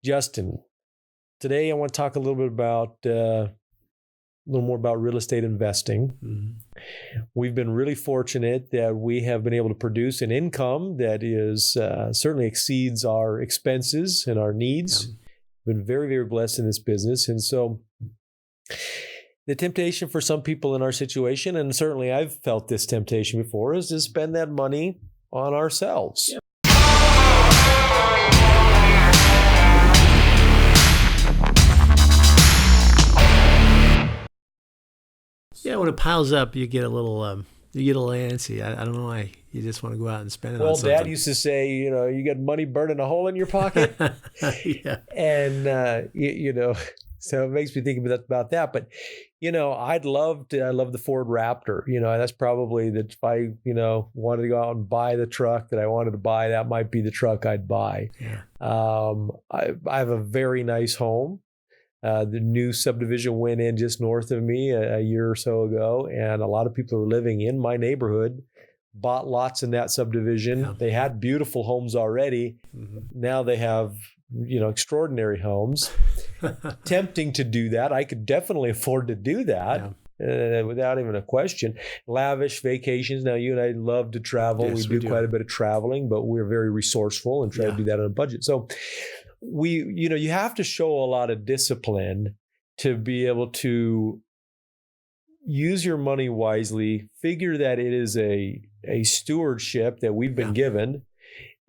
Justin, today I want to talk a little more about real estate investing. Mm-hmm. We've been really fortunate that we have been able to produce an income that is certainly exceeds our expenses and our needs. Yeah. Been very, very blessed in this business. And so the temptation for some people in our situation, and certainly I've felt this temptation before, is to spend that money on ourselves. Yep. Yeah, when it piles up, you get a little antsy. I don't know why. You just want to go out and spend it on something. Well, Dad used to say, you got money burning a hole in your pocket. Yeah. And, so it makes me think about that. But, I love the Ford Raptor. That's probably that if I, wanted to go out and buy the truck that I wanted to buy, that might be the truck I'd buy. Yeah. I have a very nice home. The new subdivision went in just north of me a year or so ago, and a lot of people are living in my neighborhood, bought lots in that subdivision. Yeah. They had beautiful homes already. Mm-hmm. Now they have, extraordinary homes. Tempting to do that. I could definitely afford to do that. Yeah. Without even a question. Lavish vacations. Now, you and I love to travel. Yes, we we do do. quite a bit of traveling, but we're very resourceful and try to do that on a budget. So you have to show a lot of discipline to be able to use your money wisely, figure that it is a stewardship that we've been given,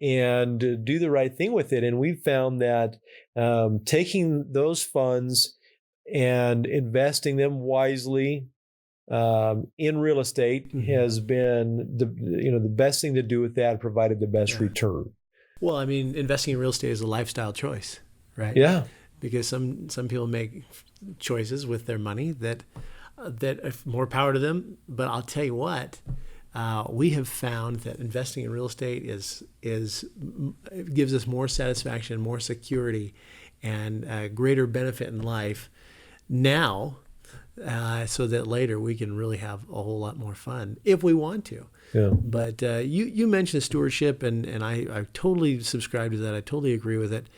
and do the right thing with it. And we've found that taking those funds and investing them wisely in real estate has been the best thing to do with that and provided the best return. Well, I mean, investing in real estate is a lifestyle choice, right? Yeah. Because some people make choices with their money that more power to them. But I'll tell you what, we have found that investing in real estate it gives us more satisfaction, more security, and greater benefit in life now, so that later we can really have a whole lot more fun if we want to. Yeah. But you mentioned stewardship, and I totally subscribe to that. I totally agree with it.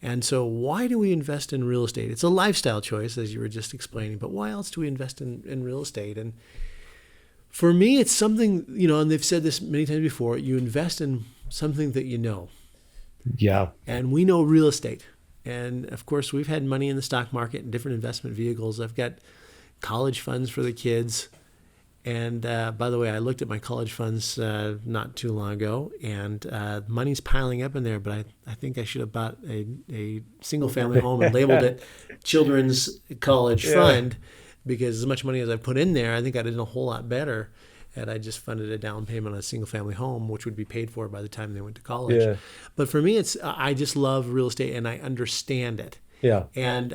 And so why do we invest in real estate? It's a lifestyle choice, as you were just explaining, but why else do we invest in real estate? And for me, it's something, and they've said this many times before, you invest in something that you know. Yeah. And we know real estate. And of course, we've had money in the stock market and different investment vehicles. I've got college funds for the kids. And by the way, I looked at my college funds not too long ago, and money's piling up in there, but I think I should have bought a single-family home and labeled it Children's College Fund, because as much money as I put in there, I think I did a whole lot better had I just funded a down payment on a single-family home, which would be paid for by the time they went to college. Yeah. But for me, I just love real estate, and I understand it. Yeah. And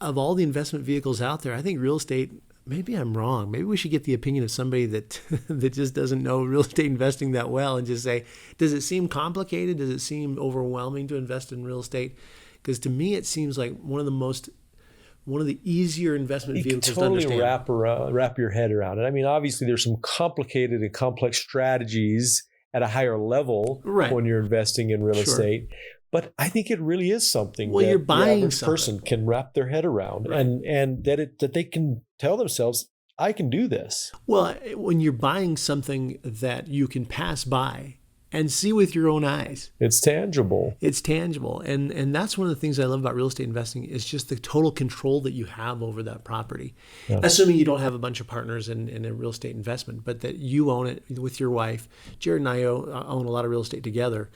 of all the investment vehicles out there, I think real estate, maybe I'm wrong. Maybe we should get the opinion of somebody that that just doesn't know real estate investing that well and just say, does it seem complicated? Does it seem overwhelming to invest in real estate? Because to me, it seems like one of the easier investment vehicles to understand. You can totally wrap your head around it. I mean, obviously, there's some complicated and complex strategies at a higher level when you're investing in real estate. But I think it really is something that you're buying the average person can wrap their head around, and that they can tell themselves, I can do this. Well, when you're buying something that you can pass by and see with your own eyes. It's tangible. It's tangible. And that's one of the things I love about real estate investing is just the total control that you have over that property. Yeah. Assuming you don't have a bunch of partners in a real estate investment, but that you own it with your wife. Jared and I own a lot of real estate together.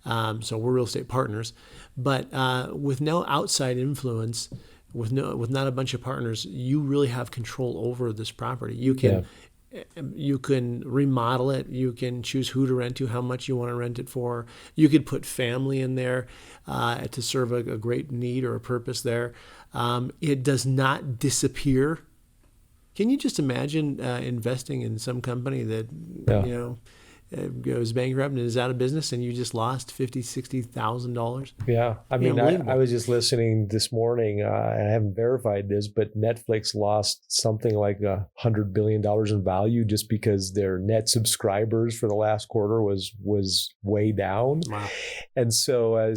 So we're real estate partners. But with no outside influence, with not a bunch of partners, you really have control over this property. You can remodel it. You can choose who to rent to, how much you want to rent it for. You could put family in there to serve a great need or a purpose there. It does not disappear. Can you just imagine investing in some company that goes bankrupt and is out of business, and you just lost $50,000-$60,000. Yeah. I mean, Unbelievable. I was just listening this morning, and I haven't verified this, but Netflix lost something like $100 billion in value just because their net subscribers for the last quarter was way down. Wow. And so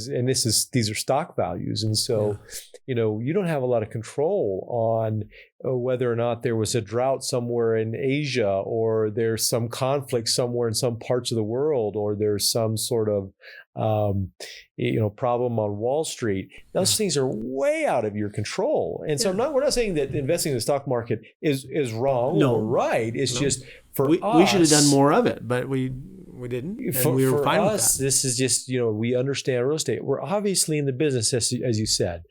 these are stock values. And so, you don't have a lot of control on whether or not there was a drought somewhere in Asia, or there's some conflict somewhere in some parts of the world, or there's some sort of problem on Wall Street. Those things are way out of your control. And so we're not saying that investing in the stock market is wrong or right. It's just for us. We should have done more of it, but we didn't. And we were fine with that. This is just, we understand real estate. We're obviously in the business, as you said.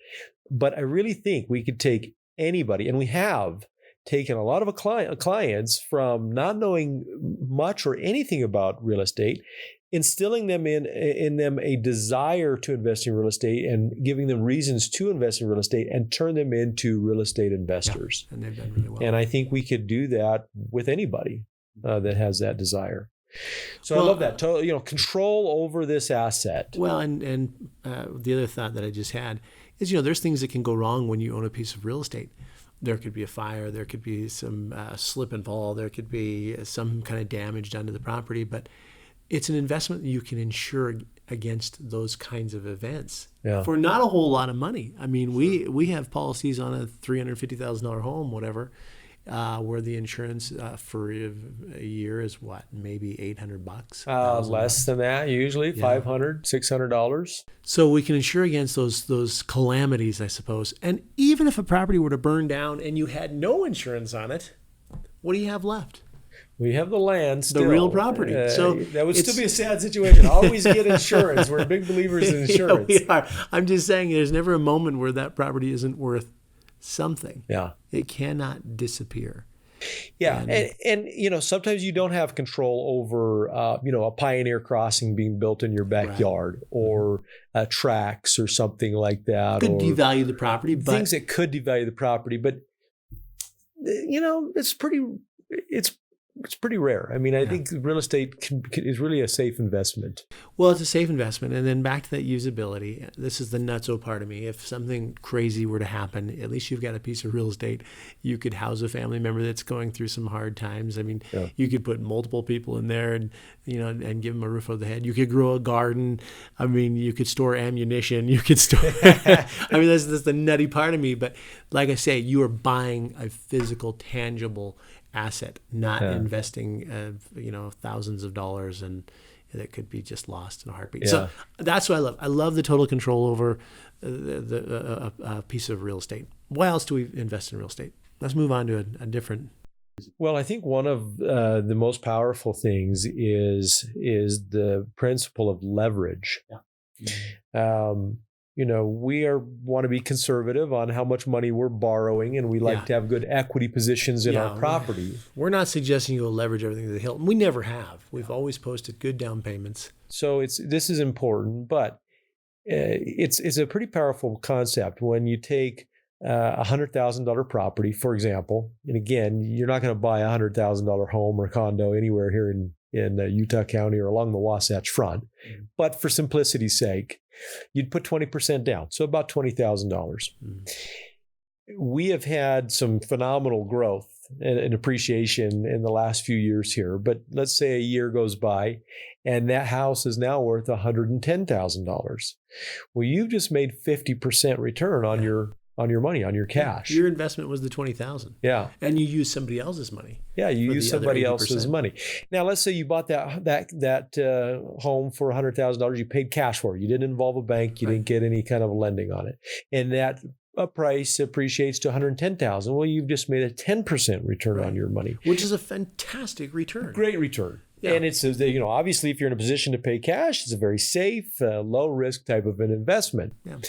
But I really think we could take anybody, and we have taken a lot of clients from not knowing much or anything about real estate, instilling them in them a desire to invest in real estate and giving them reasons to invest in real estate, and turn them into real estate investors. Yeah, and they've done really well. And I think we could do that with anybody that has that desire. So I love that. Control over this asset. Well, and the other thought that I just had is, there's things that can go wrong when you own a piece of real estate. There could be a fire, there could be some slip and fall, there could be some kind of damage done to the property, but it's an investment that you can insure against those kinds of events for not a whole lot of money. I mean, we have policies on a $350,000 home, whatever, where the insurance for a year is maybe $800. Less than that, usually $500, $600. So we can insure against those calamities, I suppose. And even if a property were to burn down and you had no insurance on it, what do you have left? We have the land still. The real property. So that would still be a sad situation. Always get insurance. We're big believers in insurance. Yeah, we are. I'm just saying there's never a moment where that property isn't worth something. Yeah. It cannot disappear. Yeah. And sometimes you don't have control over, a pioneer crossing being built in your backyard, or tracks or something like that. Could devalue the property. But things that could devalue the property. But, it's pretty rare. I mean, I think real estate is really a safe investment. Well, it's a safe investment. And then back to that usability. This is the nutso part of me. If something crazy were to happen, at least you've got a piece of real estate. You could house a family member that's going through some hard times. I mean, you could put multiple people in there and give them a roof over the head. You could grow a garden. I mean, you could store ammunition. You could store, I mean, that's the nutty part of me. But like I say, you are buying a physical, tangible asset, not investing thousands of dollars and that could be just lost in a heartbeat. So that's what I love. I love the total control over a piece of real estate. Why else do we invest in real estate? Let's move on to a different. Well, I think one of the most powerful things is the principle of leverage. We want to be conservative on how much money we're borrowing, and we like to have good equity positions in our property. We're not suggesting you'll leverage everything to the hilt. We never have. We've always posted good down payments. So this is important, but it's a pretty powerful concept when you take a $100,000 property, for example. And again, you're not going to buy a $100,000 home or condo anywhere here in Utah County or along the Wasatch Front. But for simplicity's sake, you'd put 20% down, so about $20,000. We have had some phenomenal growth and appreciation in the last few years here, but let's say a year goes by and that house is now worth $110,000. Well, you've just made 50% return on your money, on your cash. Your investment was the $20,000. Yeah. And you use somebody else's money. Yeah, you use somebody else's money. Now, let's say you bought that home for $100,000. You paid cash for it. You didn't involve a bank. You didn't get any kind of lending on it. And that price appreciates to $110,000. Well, you've just made a 10% return on your money. Which is a fantastic return. Great return. Yeah. And it's, obviously if you're in a position to pay cash, it's a very safe, low risk type of an investment. Yeah.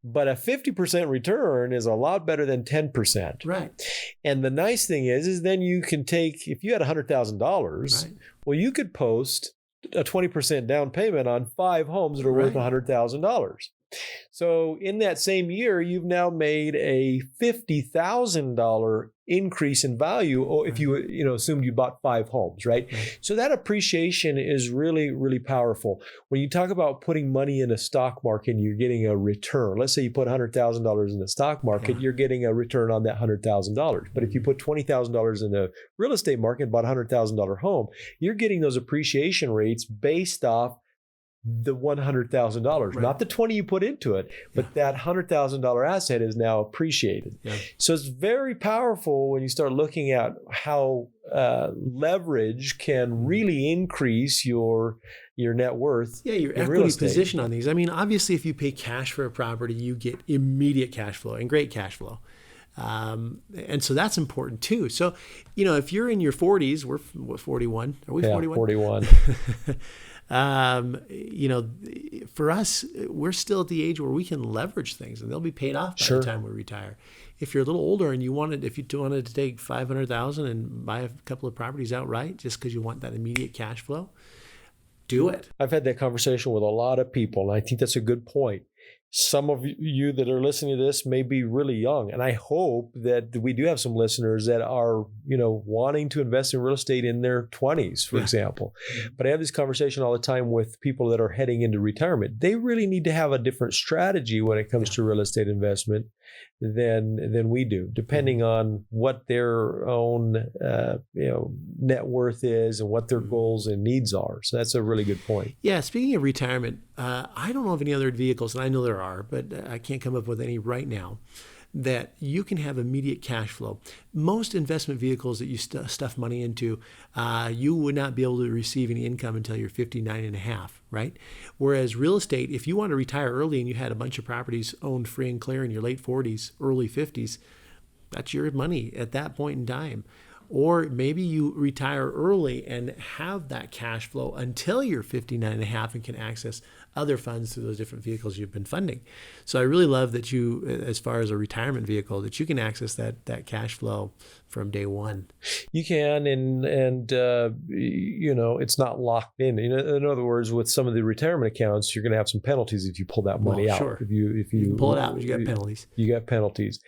But a 50% return is a lot better than 10%. Right. And the nice thing is then you can take, if you had $100,000, well, you could post a 20% down payment on 5 homes that are worth $100,000. So in that same year, you've now made a $50,000 increase in value, or if you assumed you bought 5 homes, right? So that appreciation is really, really powerful. When you talk about putting money in a stock market and you're getting a return, let's say you put $100,000 in the stock market, you're getting a return on that $100,000. But if you put $20,000 in the real estate market and bought a $100,000 home, you're getting those appreciation rates based off the $100,000, not the 20 you put into it, but that $100,000 asset is now appreciated. So it's very powerful when you start looking at how leverage can really increase your net worth. Yeah, your equity position on these. I mean, obviously, if you pay cash for a property, you get immediate cash flow and great cash flow. And so that's important too. So, if you're in your 40s, we're 41. Are we 41? 41. For us, we're still at the age where we can leverage things and they'll be paid off by the time we retire. If you're a little older and if you wanted to take $500,000 and buy a couple of properties outright just because you want that immediate cash flow, do it. I've had that conversation with a lot of people, and I think that's a good point. Some of you that are listening to this may be really young, and I hope that we do have some listeners that are, wanting to invest in real estate in their 20s, for example. But I have this conversation all the time with people that are heading into retirement. They really need to have a different strategy when it comes to real estate investment than we do, depending on what their own net worth is and what their goals and needs are. So that's a really good point. Yeah. Speaking of retirement, I don't know of any other vehicles, and I know there are, but I can't come up with any right now, that you can have immediate cash flow. Most investment vehicles that you stuff money into, you would not be able to receive any income until you're 59 and a half, right? Whereas real estate, if you want to retire early and you had a bunch of properties owned free and clear in your late 40s, early 50s, that's your money at that point in time. Or maybe you retire early and have that cash flow until you're 59 and a half and can access other funds through those different vehicles you've been funding. So I really love that you, as far as a retirement vehicle, that you can access that cash flow from day one. You can, and it's not locked in. In other words, with some of the retirement accounts, you're going to have some penalties if you pull that money out. Sure. If you can pull it out, but you got penalties. You got penalties.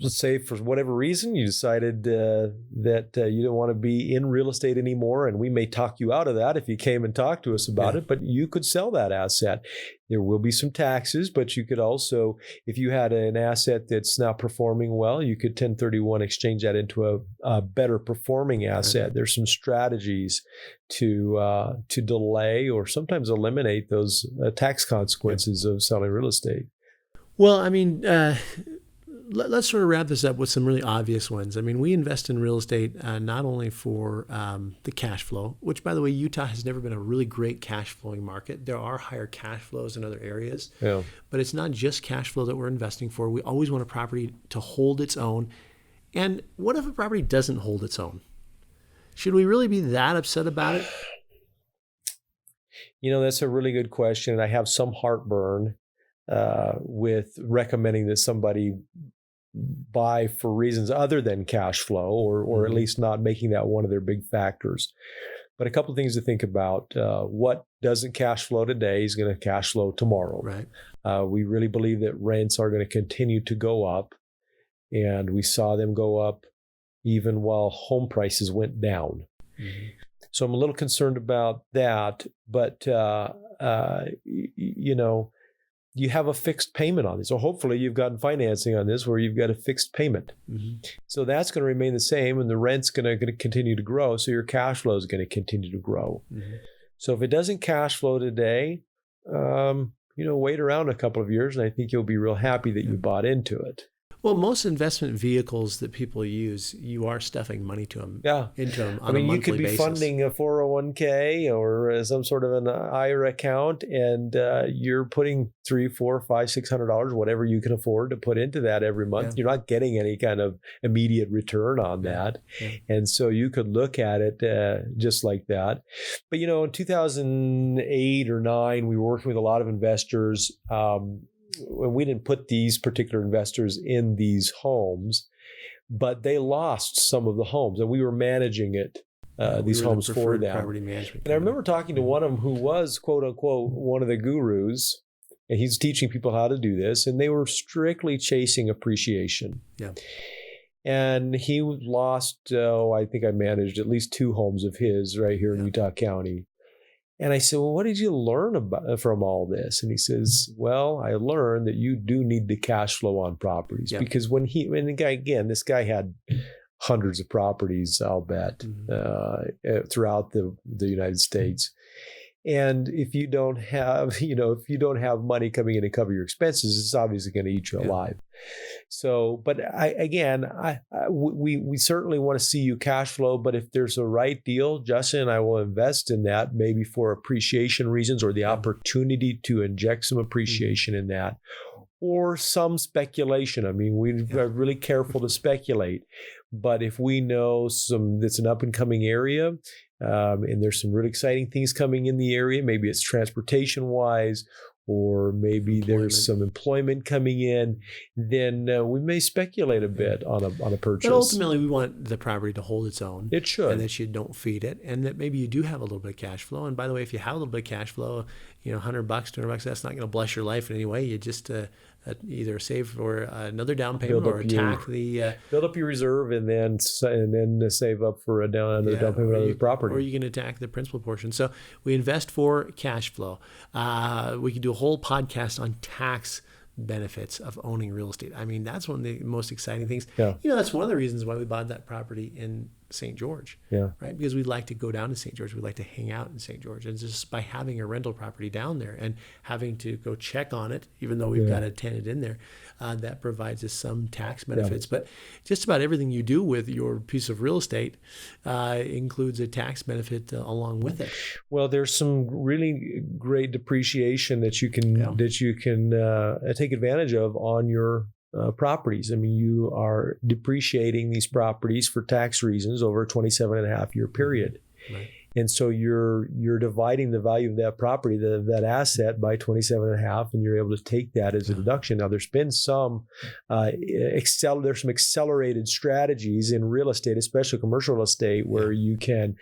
Let's say for whatever reason you decided that you don't want to be in real estate anymore, and we may talk you out of that if you came and talked to us about it, but you could sell that asset. There will be some taxes, but you could also, if you had an asset that's not performing well, you could 1031 exchange that into a better performing asset. There's some strategies to delay or sometimes eliminate those tax consequences of selling real estate. Well, I mean, let's sort of wrap this up with some really obvious ones. I mean, we invest in real estate not only for the cash flow, which, by the way, Utah has never been a really great cash flowing market. There are higher cash flows in other areas, but it's not just cash flow that we're investing for. We always want a property to hold its own. And what if a property doesn't hold its own? Should we really be that upset about it? That's a really good question. And I have some heartburn with recommending that somebody buy for reasons other than cash flow, or at least not making that one of their big factors. But a couple of things to think about. What doesn't cash flow today is going to cash flow tomorrow. Right. We really believe that rents are going to continue to go up, and we saw them go up even while home prices went down. Mm-hmm. So I'm a little concerned about that, but you have a fixed payment on this. So hopefully you've gotten financing on this where you've got a fixed payment. Mm-hmm. So that's going to remain the same, and the rent's going to continue to grow. So your cash flow is going to continue to grow. Mm-hmm. So if it doesn't cash flow today, wait around a couple of years, and I think you'll be real happy that you bought into it. Well, most investment vehicles that people use, you are stuffing money into them on a monthly basis. You could be funding a 401k or some sort of an IRA account, and you're putting $300, $400, $500, $600, whatever you can afford to put into that every month. You're not getting any kind of immediate return on that. And so you could look at it just like that. But, in 2008 or 2009, we were working with a lot of investors. When we didn't put these particular investors in these homes, but they lost some of the homes, and we were managing these homes for them. And I remember talking to one of them who was, quote unquote, one of the gurus and he's teaching people how to do this, and they were strictly chasing appreciation. Yeah. And he lost, I think I managed at least 2 homes of his right here in Utah County. And I said, well, what did you learn from all this? And he says, well, I learned that you do need the cash flow on properties. Because this guy had hundreds of properties, I'll bet, throughout the United States. And if you don't have, money coming in to cover your expenses, it's obviously going to eat you alive. So, but we certainly want to see you cash flow, but if there's a right deal, Justin and I will invest in that, maybe for appreciation reasons or the opportunity to inject some appreciation in that, or some speculation. I mean, we're really careful to speculate, but if we know that's an up and coming area, and there's some really exciting things coming in the area, maybe it's transportation wise, or maybe there's some employment coming in, then we may speculate a bit on a purchase. But ultimately, we want the property to hold its own. It should. And that you don't feed it, and that maybe you do have a little bit of cash flow. And by the way, if you have a little bit of cash flow, $100, $200, that's not going to bless your life in any way. You just either save for another down payment or attack build up your reserve and then save up for another down payment on the property. Or you can attack the principal portion. So we invest for cash flow. We could do a whole podcast on tax benefits of owning real estate. I mean, that's one of the most exciting things. Yeah. That's one of the reasons why we bought that property in St. George. Yeah. Right? Because we'd like to go down to St. George. We'd like to hang out in St. George. And just by having a rental property down there and having to go check on it, even though we've got a tenant in there, that provides us some tax benefits. But just about everything you do with your piece of real estate includes a tax benefit along with it. Well, there's some really great depreciation that you can take advantage of on your properties. I mean, you are depreciating these properties for tax reasons over a 27.5-year period. Right. And so you're dividing the value of that property, that asset, by 27.5, and you're able to take that as a deduction. Now, there's been some there's some accelerated strategies in real estate, especially commercial real estate, where you can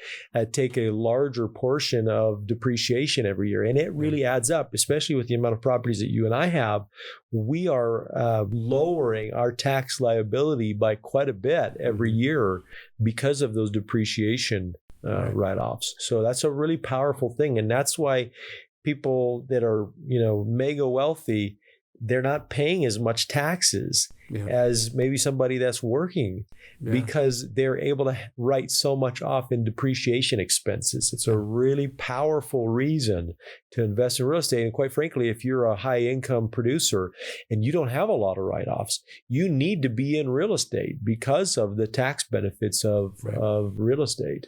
take a larger portion of depreciation every year, and it really adds up, especially with the amount of properties that you and I have. We are lowering our tax liability by quite a bit every year because of those depreciation write-offs. So that's a really powerful thing. And that's why people that are, mega wealthy, they're not paying as much taxes as maybe somebody that's working because they're able to write so much off in depreciation expenses. It's a really powerful reason to invest in real estate. And quite frankly, if you're a high income producer and you don't have a lot of write-offs, you need to be in real estate because of the tax benefits of real estate.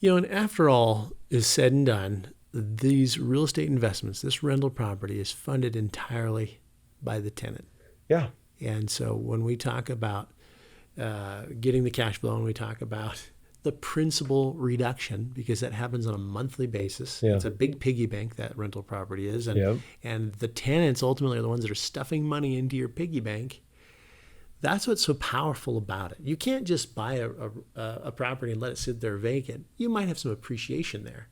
And after all is said and done, these real estate investments, this rental property is funded entirely by the tenant. Yeah. And so when we talk about getting the cash flow and we talk about the principal reduction, because that happens on a monthly basis, it's a big piggy bank, that rental property is. And the tenants ultimately are the ones that are stuffing money into your piggy bank. That's what's so powerful about it. You can't just buy a property and let it sit there vacant. You might have some appreciation there,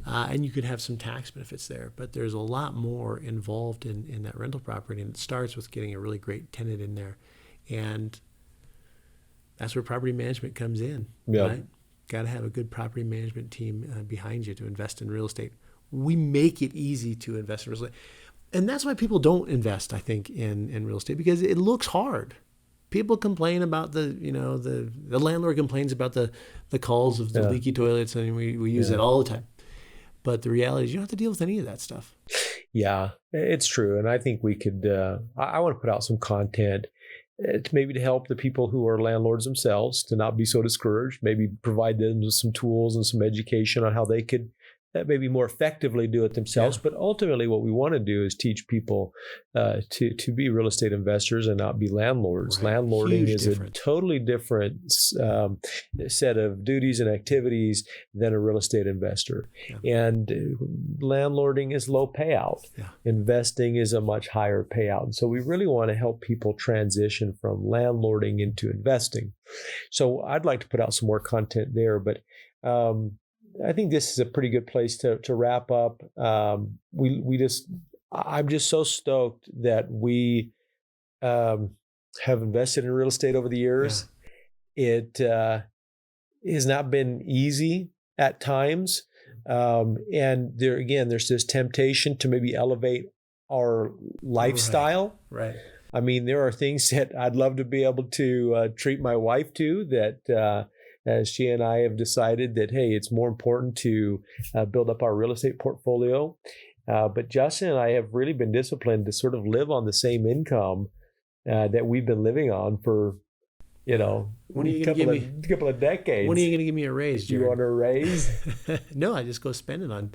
and you could have some tax benefits there, but there's a lot more involved in that rental property, and it starts with getting a really great tenant in there, and that's where property management comes in. Right? Got to have a good property management team behind you to invest in real estate. We make it easy to invest in real estate. And that's why people don't invest, I think, in real estate, because it looks hard. People complain about the landlord complains about the calls of the leaky toilets, and we use that all the time. But the reality is you don't have to deal with any of that stuff. Yeah, it's true. And I think we could, I want to put out some content to help the people who are landlords themselves to not be so discouraged, maybe provide them with some tools and some education on how they could maybe more effectively do it themselves. But ultimately what we want to do is teach people to be real estate investors and not be landlords. Right. Landlording is a totally different set of duties and activities than a real estate investor. And landlording is low payout. Investing is a much higher payout. And so we really want to help people transition from landlording into investing. So I'd like to put out some more content there, but I think this is a pretty good place to wrap up. We just I'm just so stoked that we have invested in real estate over the years. It has not been easy at times. And there's this temptation to maybe elevate our lifestyle. Right. I mean, there are things that I'd love to be able to treat my wife to, that she and I have decided that, hey, it's more important to build up our real estate portfolio. But Justin and I have really been disciplined to sort of live on the same income that we've been living on for, When are you a gonna give me couple of decades. When are you going to give me a raise, Do Jared? you want a raise? No, I just go spending on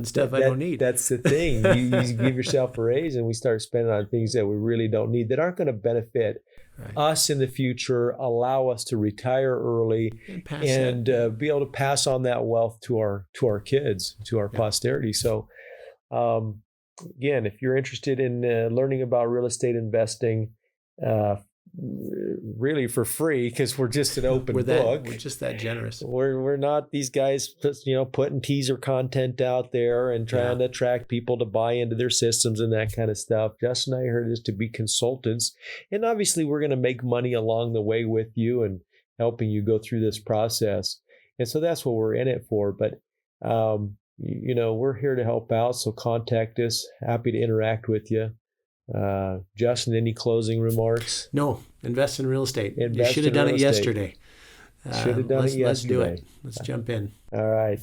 stuff I don't need. That's the thing. You give yourself a raise, and we start spending on things that we really don't need, that aren't going to benefit us in the future, allow us to retire early, and be able to pass on that wealth to our kids, to our posterity. So, again, if you're interested in learning about real estate investing, really for free, because we're just an open book. We're just that generous. We're not these guys, putting teaser content out there and trying to attract people to buy into their systems and that kind of stuff. Justin and I heard is to be consultants, and obviously we're going to make money along the way with you and helping you go through this process. And so that's what we're in it for. But we're here to help out. So contact us. Happy to interact with you. Justin, any closing remarks? No, invest in real estate. You should have done it yesterday. Should have done it yesterday. Let's do it. Let's jump in. All right.